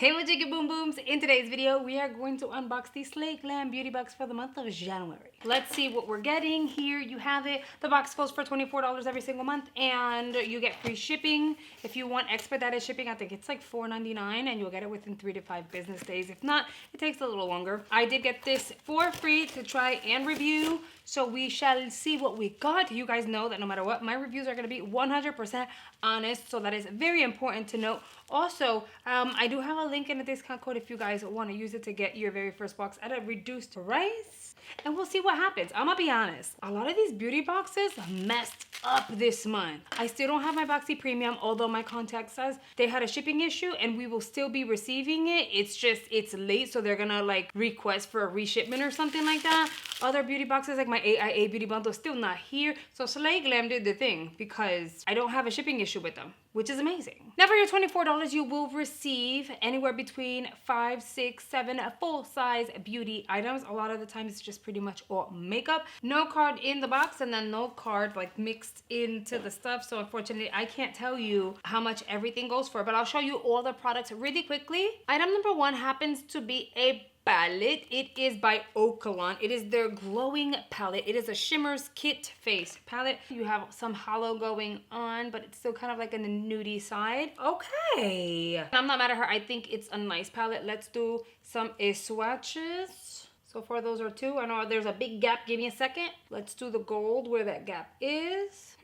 Hey my chicken boom booms, in today's video we are going to unbox the Slay Glam beauty box for the month of January. Let's see what we're getting. Here you have it. The box goes for $24 every single month and you get free shipping. If you want expedited shipping, I think it's like $4.99 and you'll get it within 3 to 5 business days. If not, it takes a little longer. I did get this for free to try and review, so we shall see what we got. You guys know that no matter what, my reviews are going to be 100% honest, so that is very important to note. Also, I do have a link in the discount code if you guys want to use it to get your very first box at a reduced price. And we'll see what happens. I'm gonna be honest, a lot of these beauty boxes messed up this month. I still don't have my Boxy Premium, although my contact says they had a shipping issue and we will still be receiving it. It's just, it's late, so they're gonna like request for a reshipment or something like that. Other beauty boxes like my AIA beauty bundle still not here. So Slay Glam did the thing because I don't have a shipping issue with them, which is amazing. Now for your $24, you will receive anywhere between 5, 6, 7 full-size beauty items. A lot of the time it's just pretty much all makeup. No card in the box and then no card like mixed into the stuff. So unfortunately, I can't tell you how much everything goes for, but I'll show you all the products really quickly. Item number 1 happens to be a palette. It is by Okalon. It is their glowing palette. It is a Shimmers Kit Face palette. You have some hollow going on, but it's still kind of like in the nudie side. Okay. I'm not mad at her. I think it's a nice palette. Let's do some swatches. So far those are 2. I know there's a big gap. Give me a second. Let's do the gold where that gap is.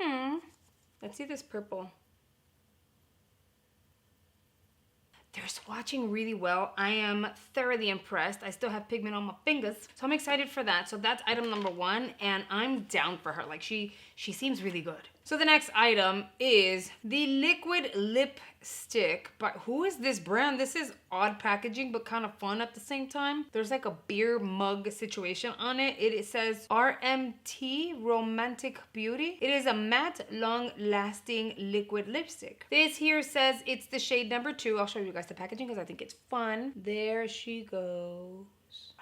Let's see this purple. They're swatching really well. I am thoroughly impressed. I still have pigment on my fingers, so I'm excited for that. So that's item number 1, and I'm down for her. Like she seems really good. So the next item is the liquid lipstick. But who is this brand? This is odd packaging, but kind of fun at the same time. There's like a beer mug situation on it. It says RMT Romantic Beauty. It is a matte, long-lasting liquid lipstick. This here says it's the shade number 2. I'll show you guys the packaging because I think it's fun. There she goes.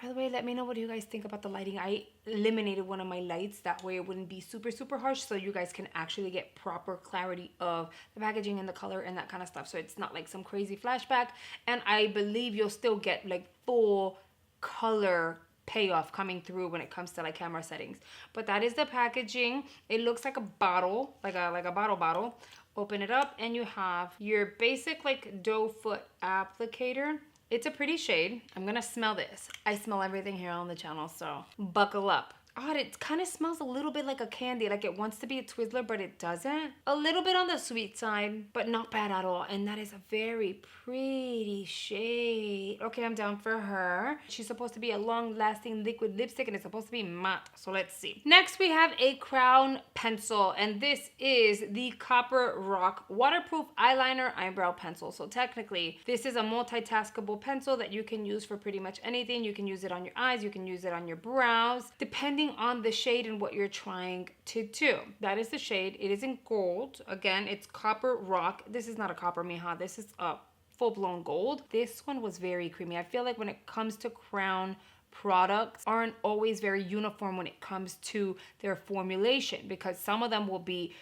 By the way, let me know what you guys think about the lighting. I eliminated one of my lights. That way it wouldn't be super, super harsh, so you guys can actually get proper clarity of the packaging and the color and that kind of stuff. So it's not like some crazy flashback. And I believe you'll still get like full color payoff coming through when it comes to like camera settings. But that is the packaging. It looks like a bottle, like a bottle. Open it up and you have your basic like doe foot applicator. It's a pretty shade. I'm gonna smell this. I smell everything here on the channel, so buckle up. Oh, it kind of smells a little bit like a candy, like it wants to be a Twizzler, but it doesn't. A little bit on the sweet side, but not bad at all. And that is a very pretty shade. Okay, I'm down for her. She's supposed to be a long-lasting liquid lipstick, and it's supposed to be matte. So let's see. Next, we have a crown pencil, and this is the Copper Rock Waterproof Eyeliner Eyebrow Pencil. So technically, this is a multitaskable pencil that you can use for pretty much anything. You can use it on your eyes, you can use it on your brows, depending on the shade and what you're trying to do. That is the shade. It is in gold. Again, it's Copper Rock. This is not a copper, mija. This is a full-blown gold. This one was very creamy. I feel like when it comes to crown products aren't always very uniform when it comes to their formulation, because some of them will be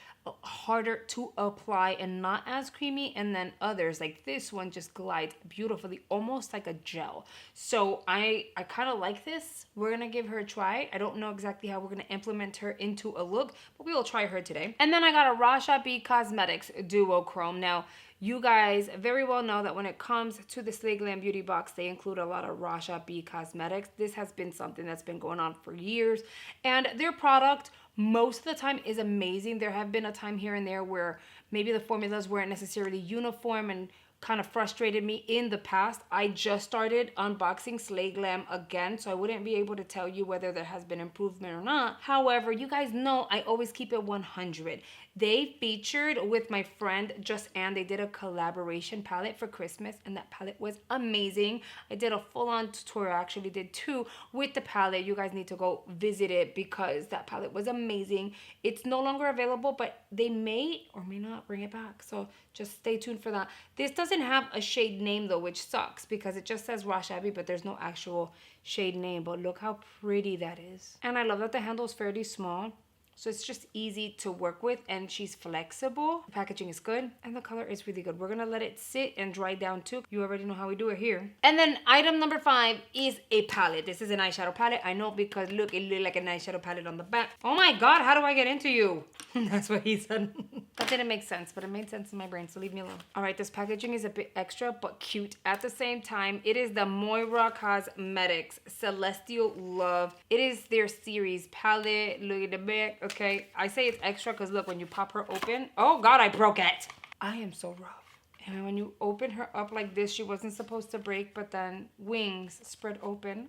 harder to apply and not as creamy, and then others like this one just glides beautifully, almost like a gel. So I kind of like this. We're gonna give her a try. I don't know exactly how we're gonna implement her into a look, but we will try her today. And then I got a Rasha B Cosmetics duochrome. Now you guys very well know that when it comes to the Slay Glam beauty box, they include a lot of Rasha B Cosmetics. This has been something that's been going on for years, and their product most of the time is amazing. There have been a time here and there where maybe the formulas weren't necessarily uniform and kind of frustrated me in the past. I just started unboxing Slay Glam again, so I wouldn't be able to tell you whether there has been improvement or not. However, you guys know I always keep it 100. They featured with my friend Just Ann. They did a collaboration palette for Christmas, and that palette was amazing. I did a full-on tutorial, actually did 2 with the palette. You guys need to go visit it because that palette was amazing. It's no longer available, but they may or may not bring it back, so just stay tuned for that. This doesn't have a shade name though, which sucks because it just says Rasha B, but there's no actual shade name. But look how pretty that is. And I love that the handle is fairly small. So it's just easy to work with and she's flexible. The packaging is good and the color is really good. We're gonna let it sit and dry down too. You already know how we do it here. And then item number 5 is a palette. This is an eyeshadow palette. I know because look, it looked like an eyeshadow palette on the back. Oh my God, how do I get into you? That's what he said. That didn't make sense, but it made sense in my brain, so leave me alone. All right, this packaging is a bit extra, but cute at the same time. It is the Moira Cosmetics Celestial Love. It is their series palette. Look at the back, okay? I say it's extra because look, when you pop her open, oh God, I broke it. I am so rough. And when you open her up like this, she wasn't supposed to break, but then wings spread open.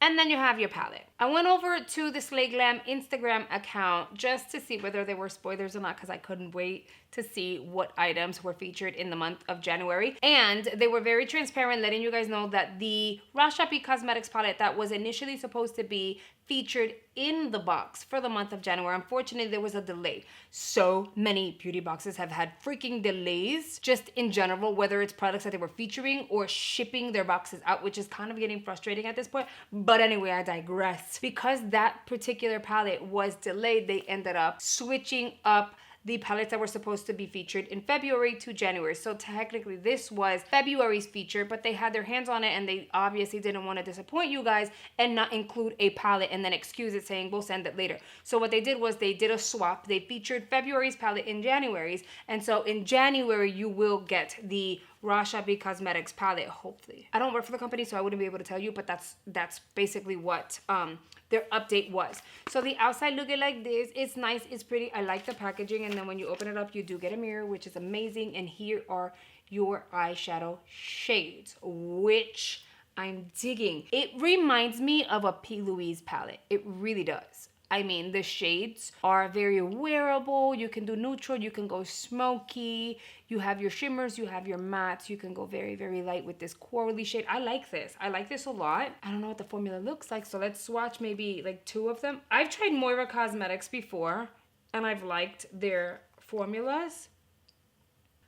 And then you have your palette. I went over to the Slay Glam Instagram account just to see whether there were spoilers or not because I couldn't wait to see what items were featured in the month of January. And they were very transparent, letting you guys know that the Rashapi Cosmetics palette that was initially supposed to be featured in the box for the month of January, unfortunately, there was a delay. So many beauty boxes have had freaking delays just in general, whether it's products that they were featuring or shipping their boxes out, which is kind of getting frustrating at this point. But anyway, I digress. Because that particular palette was delayed, they ended up switching up the palettes that were supposed to be featured in February to January. So technically this was February's feature, but they had their hands on it and they obviously didn't want to disappoint you guys and not include a palette and then excuse it saying we'll send it later. So what they did was they did a swap. They featured February's palette in January's. And so in January, you will get the Rashapi Cosmetics palette, hopefully. I don't work for the company, so I wouldn't be able to tell you, but that's basically what their update was. So the outside looking like this. It's nice, it's pretty. I like the packaging, and then when you open it up, you do get a mirror, which is amazing. And here are your eyeshadow shades, which I'm digging. It reminds me of a P. Louise palette. It really does. I mean, the shades are very wearable. You can do neutral, you can go smoky. You have your shimmers, you have your mattes. You can go very, very light with this corally shade. I like this. I like this a lot. I don't know what the formula looks like, so let's swatch maybe like 2 of them. I've tried Moira Cosmetics before, and I've liked their formulas.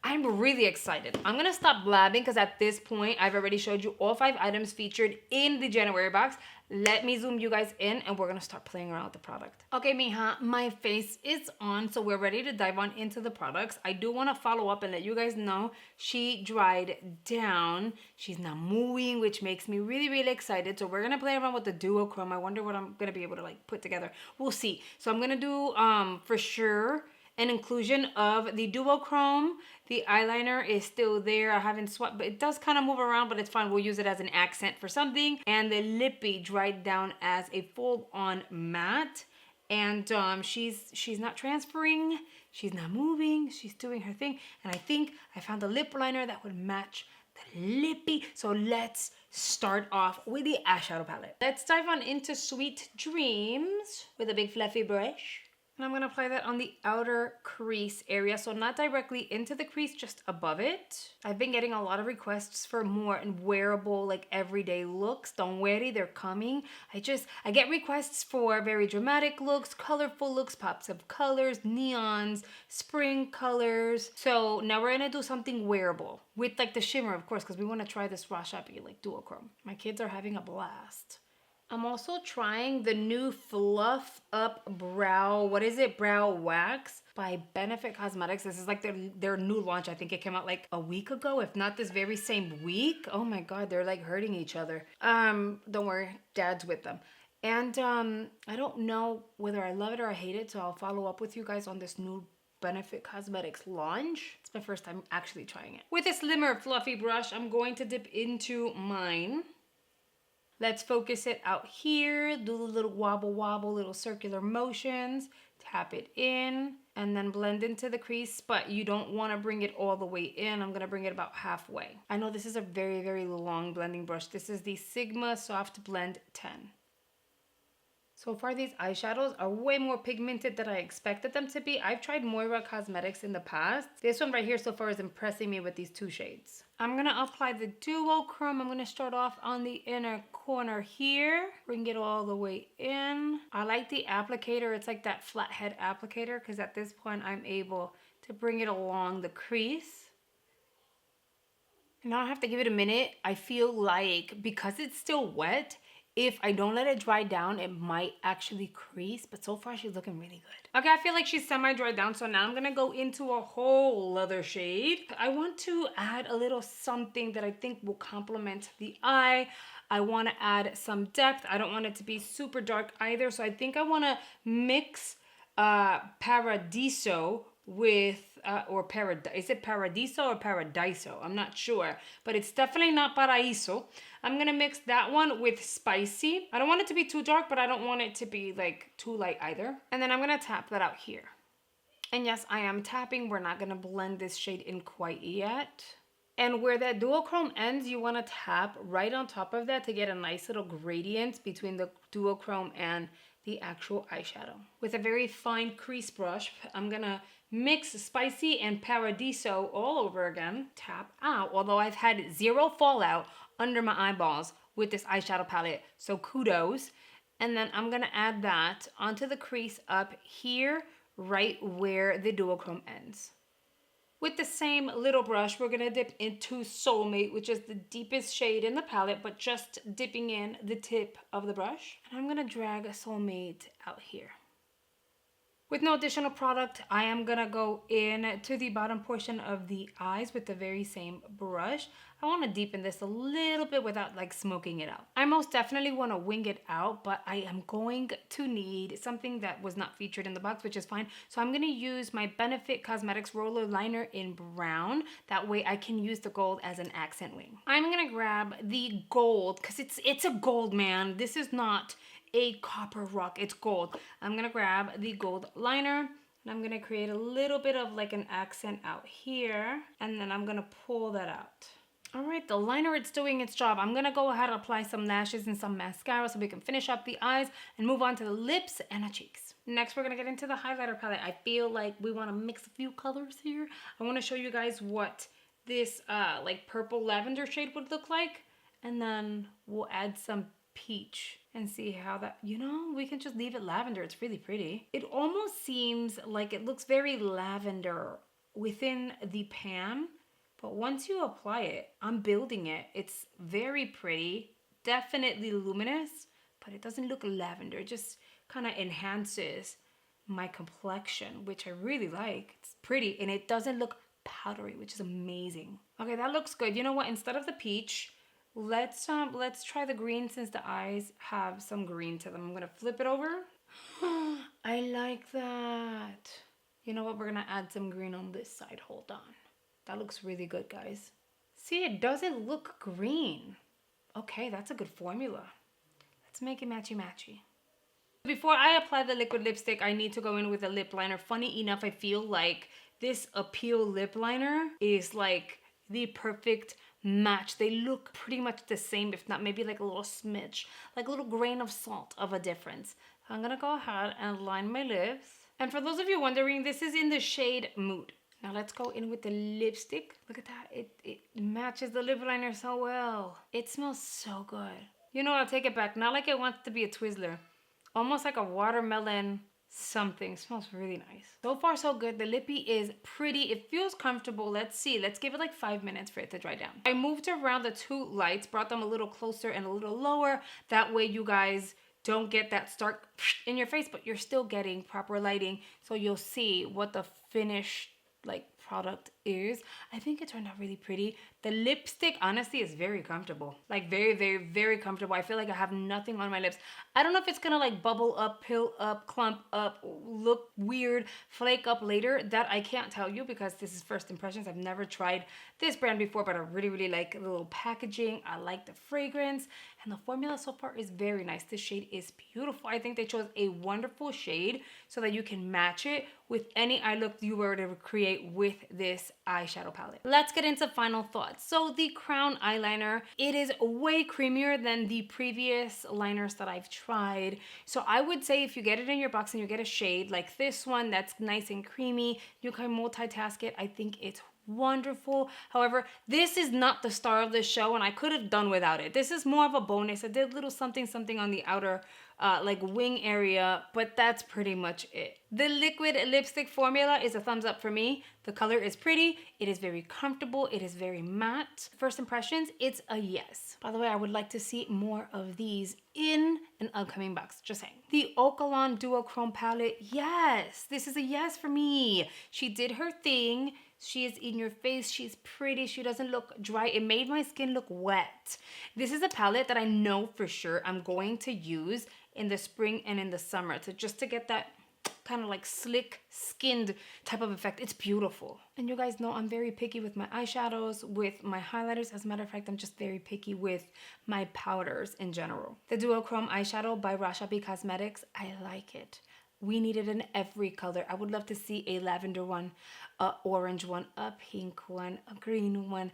I'm really excited. I'm gonna stop blabbing because at this point, I've already showed you all 5 items featured in the January box. Let me zoom you guys in and we're gonna start playing around with the product. Okay, mija, my face is on, so we're ready to dive on into the products. I do wanna follow up and let you guys know she dried down. She's not moving, which makes me really, really excited. So we're gonna play around with the duochrome. I wonder what I'm gonna be able to like put together. We'll see. So I'm gonna do for sure an inclusion of the duochrome. The eyeliner is still there. I haven't swapped, but it does kind of move around, but it's fine. We'll use it as an accent for something. And the lippy dried down as a full-on matte. And she's not transferring. She's not moving. She's doing her thing. And I think I found a lip liner that would match the lippy. So let's start off with the eyeshadow palette. Let's dive on into Sweet Dreams with a big fluffy brush. And I'm going to apply that on the outer crease area. So not directly into the crease, just above it. I've been getting a lot of requests for more wearable, like everyday looks. Don't worry, they're coming. I get requests for very dramatic looks, colorful looks, pops of colors, neons, spring colors. So now we're going to do something wearable with like the shimmer, of course, because we want to try this Rashapi like duochrome. My kids are having a blast. I'm also trying the new Fluff Up Brow, Brow Wax by Benefit Cosmetics. This is like their new launch. I think it came out like a week ago, if not this very same week. Oh my God, they're like hurting each other. Don't worry, Dad's with them. And I don't know whether I love it or I hate it, so I'll follow up with you guys on this new Benefit Cosmetics launch. It's my first time actually trying it. With a slimmer fluffy brush, I'm going to dip into mine. Let's focus it out here, do the little wobble, little circular motions, tap it in, and then blend into the crease, but you don't want to bring it all the way in. I'm going to bring it about halfway. I know this is a very, very long blending brush. This is the Sigma Soft Blend 10. So far, these eyeshadows are way more pigmented than I expected them to be. I've tried Moira Cosmetics in the past. This one right here so far is impressing me with these 2 shades. I'm going to apply the duochrome. I'm going to start off on the inner corner here. Bring it all the way in. I like the applicator. It's like that flathead applicator because at this point, I'm able to bring it along the crease. Now I have to give it a minute. I feel like because it's still wet, if I don't let it dry down, it might actually crease, but so far she's looking really good. Okay, I feel like she's semi-dried down, so now I'm gonna go into a whole other shade. I want to add a little something that I think will complement the eye. I want to add some depth. I don't want it to be super dark either, so I think I want to mix Paradiso with is it Paradiso or Paradiso? I'm not sure, but it's definitely not Paraíso. I'm gonna mix that one with Spicy. I don't want it to be too dark, but I don't want it to be like too light either. And then I'm gonna tap that out here. And yes, I am tapping. We're not gonna blend this shade in quite yet. And where that duochrome ends, you want to tap right on top of that to get a nice little gradient between the duochrome and the actual eyeshadow. With a very fine crease brush, I'm gonna mix Spicy and Paradiso all over again. Tap out, although I've had zero fallout under my eyeballs with this eyeshadow palette, so kudos. And then I'm gonna add that onto the crease up here, right where the duochrome ends. With the same little brush, we're gonna dip into Soulmate, which is the deepest shade in the palette, but just dipping in the tip of the brush. And I'm gonna drag Soulmate out here. With no additional product, I am gonna go in to the bottom portion of the eyes with the very same brush. I wanna deepen this a little bit without like smoking it out. I most definitely wanna wing it out, but I am going to need something that was not featured in the box, which is fine. So I'm gonna use my Benefit Cosmetics roller liner in brown. That way I can use the gold as an accent wing. I'm gonna grab the gold, cause it's a gold, man. This is not a copper rock, it's gold. I'm gonna grab the gold liner and I'm gonna create a little bit of like an accent out here, and then I'm gonna pull that out. All right, the liner, it's doing its job. I'm gonna go ahead and apply some lashes and some mascara so we can finish up the eyes and move on to the lips and the cheeks. Next, we're gonna get into the highlighter palette. I feel like we wanna mix a few colors here. I wanna show you guys what this like purple lavender shade would look like, and then we'll add some peach and see how that, you know, we can just leave it lavender. It's really pretty. It almost seems like it looks very lavender within the pan, but once you apply it, I'm building it. It's very pretty, definitely luminous, but it doesn't look lavender. It just kind of enhances my complexion, which I really like. It's pretty and it doesn't look powdery, which is amazing. Okay, that looks good. You know what? Instead of the peach, let's try the green since the eyes have some green to them. I'm gonna flip it over. I like that. You know what? We're gonna add some green on this side. Hold on. That looks really good, guys. See, it doesn't look green. Okay, that's a good formula. Let's make it matchy-matchy. Before I apply the liquid lipstick, I need to go in with a lip liner. Funny enough, I feel like this Appeal lip liner is like the perfect match. They look pretty much the same, if not maybe like a little smidge, like a little grain of salt of a difference. I'm gonna go ahead and line my lips. And for those of you wondering, this is in the shade Mood. Now let's go in with the lipstick. Look at that, it matches the lip liner so well. It smells so good. You know, I'll take it back. Not like it wants to be a Twizzler. Almost like a watermelon something. Smells really nice. So far so good. The lippy is pretty. It feels comfortable. Let's see. Let's give it like 5 minutes for it to dry down. I moved around the two lights, brought them a little closer and a little lower. That way you guys don't get that stark in your face, but you're still getting proper lighting. So you'll see what the finished like product is. I think it turned out really pretty. The lipstick honestly is very comfortable, like very, very, very comfortable. I feel like I have nothing on my lips. I don't know if it's gonna like bubble up, pill up, clump up, look weird, flake up later. That I can't tell you because this is first impressions. I've never tried this brand before, but I really, really like the little packaging. I like the fragrance, and the formula so far is very nice. This shade is beautiful. I think they chose a wonderful shade so that you can match it with any eye look you were to create with this eyeshadow palette. Let's get into final thoughts. So the Crown eyeliner, it is way creamier than the previous liners that I've tried. So I would say if you get it in your box and you get a shade like this one that's nice and creamy, you can multitask it. I think it's wonderful. However, this is not the star of the show, and I could have done without it. This is more of a bonus. I did a little something on the outer like wing area, but that's pretty much it. The liquid lipstick formula is a thumbs up for me. The color is pretty, it is very comfortable, it is very matte. First impressions, it's a yes. By the way, I would like to see more of these in an upcoming box, just saying. The Okalon duochrome palette, yes, this is a yes for me. She did her thing. She is in your face. She's pretty. She doesn't look dry. It made my skin look wet. This is a palette that I know for sure I'm going to use in the spring and in the summer to get that kind of like slick skinned type of effect. It's beautiful. And you guys know I'm very picky with my eyeshadows, with my highlighters. As a matter of fact, I'm just very picky with my powders in general. The duochrome eyeshadow by Rashabi Cosmetics, I like it. We need it in every color. I would love to see a lavender one, a orange one, a pink one, a green one.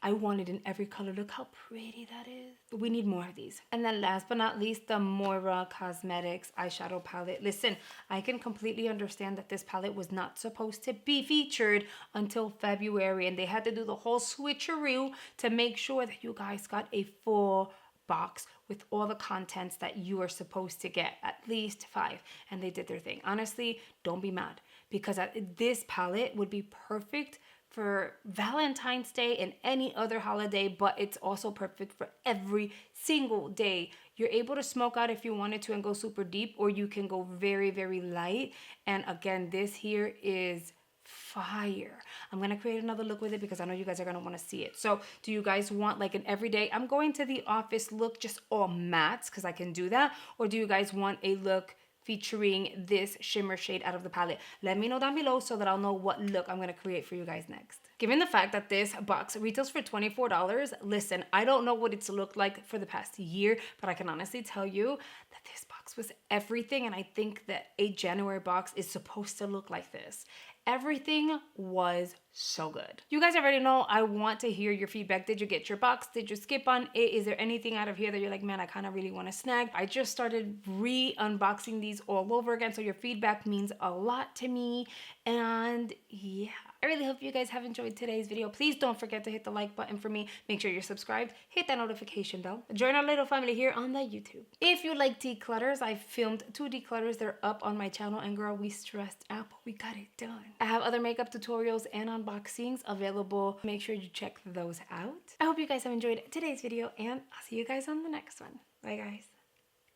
I want it in every color. Look how pretty that is. We need more of these. And then last but not least, the Moira Cosmetics eyeshadow palette. Listen, I can completely understand that this palette was not supposed to be featured until February, and they had to do the whole switcheroo to make sure that you guys got a full box with all the contents that you are supposed to get, at least 5, and they did their thing. Honestly, don't be mad, because this palette would be perfect for Valentine's Day and any other holiday, but it's also perfect for every single day. You're able to smoke out if you wanted to and go super deep, or you can go very, very light. And again, this here is fire. I'm gonna create another look with it because I know you guys are gonna want to see it. So do you guys want like an everyday, I'm going to the office look, just all mattes because I can do that, or do you guys want a look featuring this shimmer shade out of the palette? Let me know down below so that I'll know what look I'm gonna create for you guys next. Given the fact that this box retails for $24, listen, I don't know what it's looked like for the past year, but I can honestly tell you that this box was everything, and I think that a January box is supposed to look like this. Everything was so good. You guys already know I want to hear your feedback. Did you get your box? Did you skip on it? Is there anything out of here that you're like, man, I kind of really want to snag? I just started re-unboxing these all over again, so your feedback means a lot to me. And yeah, I really hope you guys have enjoyed today's video. Please don't forget to hit the like button for me. Make sure you're subscribed. Hit that notification bell. Join our little family here on the YouTube. If you like declutters, I filmed 2 declutters. They're up on my channel, and girl, we stressed out, but we got it done. I have other makeup tutorials and unboxings available. Make sure you check those out. I hope you guys have enjoyed today's video, and I'll see you guys on the next one. Bye,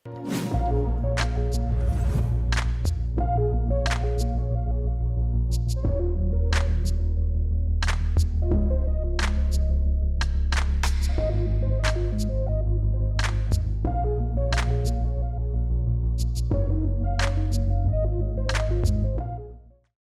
guys.